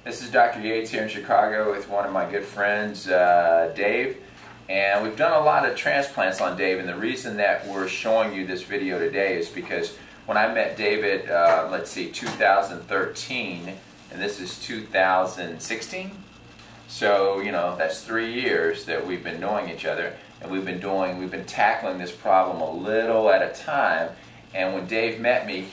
This is Dr. Yates here in Chicago with one of my good friends, Dave. And we've done a lot of transplants on Dave, and the reason that we're showing you this video today is because when I met David, let's see, 2013, and this is 2016. So, you know, that's 3 years that we've been knowing each other, and we've been tackling this problem a little at a time. And when Dave met me,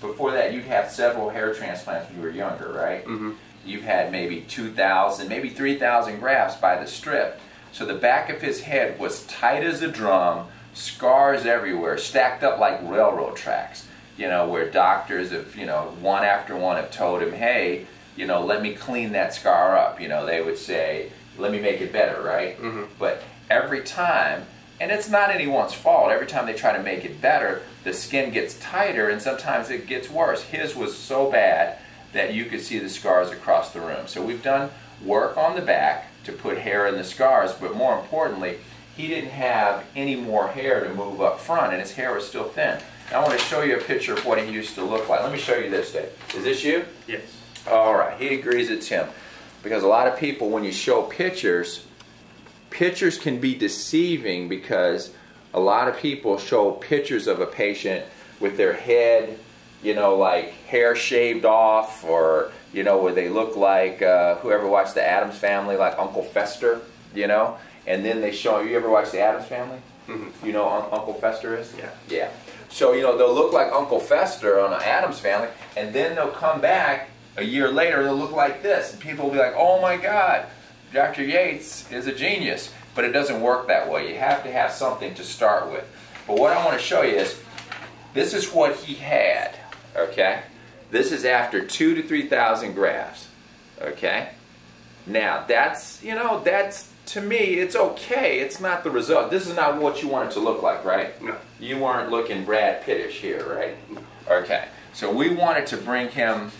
before that, you'd have several hair transplants when you were younger, right? Mm-hmm. You've had maybe 2,000, maybe 3,000 grafts by the strip. So the back of his head was tight as a drum, scars everywhere, stacked up like railroad tracks, you know, where doctors have, you know, one after one have told him, hey, you know, let me clean that scar up. You know, they would say, let me make it better, right? Mm-hmm. But every time, and it's not anyone's fault, every time they try to make it better, the skin gets tighter and sometimes it gets worse. His was so bad that you could see the scars across the room. So we've done work on the back to put hair in the scars, but more importantly, he didn't have any more hair to move up front, and his hair was still thin. Now I want to show you a picture of what he used to look like. Let me show you this, Dave. Is this you? Yes. All right, he agrees it's him. Because a lot of people, when you show pictures, pictures can be deceiving because a lot of people show pictures of a patient with their head, you know, like hair shaved off, or, you know, where they look like, whoever watched the Addams Family, like Uncle Fester, you know, and then they show, you ever watch the Addams Family? Mm-hmm. You know who Uncle Fester is? Yeah. Yeah. So, you know, they'll look like Uncle Fester on the Addams Family, and then they'll come back a year later and they'll look like this, and people will be like, oh my God, Dr. Yates is a genius. But it doesn't work that way. You have to have something to start with. But what I want to show you is, this is what he had, okay? This is after 2,000 to 3,000 grafts, okay? Now, that's, you know, that's, to me, it's okay. It's not the result. This is not what you want it to look like, right? No. You weren't looking Brad Pittish here, right? Okay. So we wanted to bring him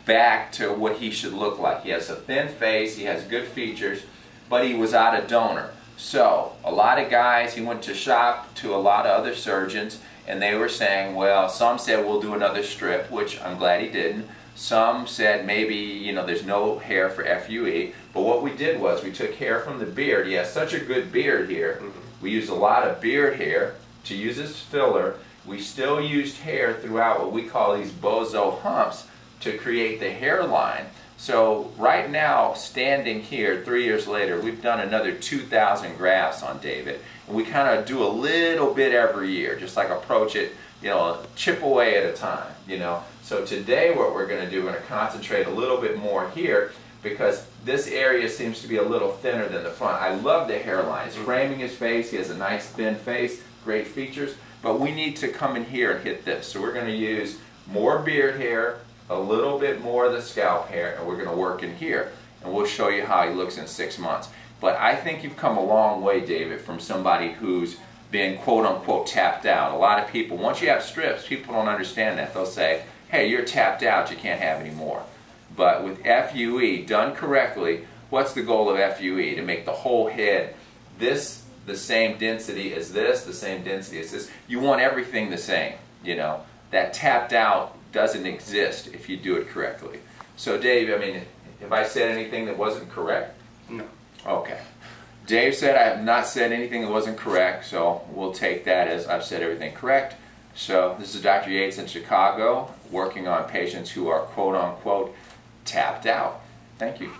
back to what he should look like. He has a thin face, he has good features, but he was out of donor. So a lot of guys, he went to shop to a lot of other surgeons, and they were saying, well, some said we'll do another strip, which I'm glad he didn't. Some said maybe, you know, there's no hair for FUE. But what we did was we took hair from the beard. He has such a good beard here. Mm-hmm. We used a lot of beard hair to use as filler. We still used hair throughout what we call these bozo humps to create the hairline. So right now, standing here 3 years later, we've done another 2,000 grafts on David. And we kind of do a little bit every year, just like approach it, you know, chip away at a time, you know. So today what we're going to do, we're going to concentrate a little bit more here because this area seems to be a little thinner than the front. I love the hairline. It's framing his face. He has a nice thin face, great features. But we need to come in here and hit this. So we're going to use more beard hair, a little bit more of the scalp hair, and we're going to work in here. And we'll show you how he looks in 6 months. But I think you've come a long way, David, from somebody who's been quote-unquote tapped out. A lot of people, once you have strips, people don't understand that. They'll say, hey, you're tapped out, you can't have any more. But with FUE, done correctly, what's the goal of FUE? To make the whole head this, the same density as this, the same density as this. You want everything the same, you know. That tapped out doesn't exist if you do it correctly. So Dave, I mean, have I said anything that wasn't correct? No. Okay. Dave said I have not said anything that wasn't correct, so we'll take that as I've said everything correct. So this is Dr. Yates in Chicago, working on patients who are quote-unquote tapped out. Thank you.